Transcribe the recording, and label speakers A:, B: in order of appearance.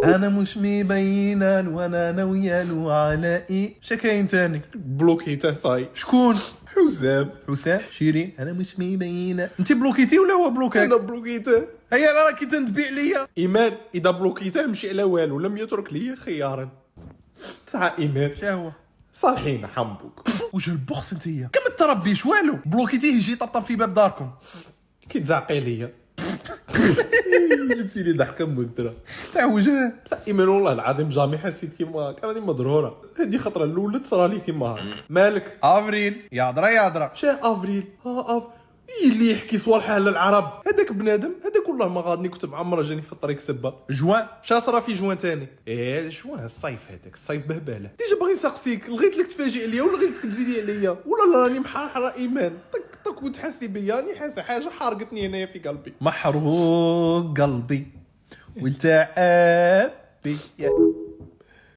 A: انا مش مبينا وانا ناويه له على ايه. شكاين تاني
B: بلوكيته صاي.
A: شكون؟
B: حسام.
A: حسام شيرين. انا مش مبينه. انت بلوكيتي ولا هو بلوكاك؟
B: انا بلوكيته.
A: هيا انا راكي تندبي عليا.
B: ايمان اذا بلوكيته مشي على والو، لم يترك لي خيارا. صح ايمان.
A: شهوه
B: صالحين حمبوك.
A: وجه البخس انتيا كم تربيش والو. بلوكيتيه يجي طبطب في باب داركم.
B: كي تزعقي ليا. جبتي لي ضحكه مدره
A: تاع وجه.
B: بصح ايمان والله العظيم جامي حسيت كيما هاك، راني مضروره. هذه خطره الاولى تصرى لي كيما هاك. مالك؟
A: افريل يا درا يا درا.
B: شاه افريل؟ اللي يحكي صوالح على العرب هذاك بنادم هذاك. والله ما غادني كنت معمره جاني في الطريق سبه.
A: جوان
B: شا صرا في جوان تاني؟ جوان الصيف هذاك، الصيف بهباله. ديجا باغي نسقسيك، لغيت لك تفاجئ عليا ولا لغيتك تزيدي عليا ولا راني محرحه ايمان؟ طك وتحسي بيا راني حاسه حاجه حارقتني هنايا في قلبي.
A: محروق قلبي والتعب بيا.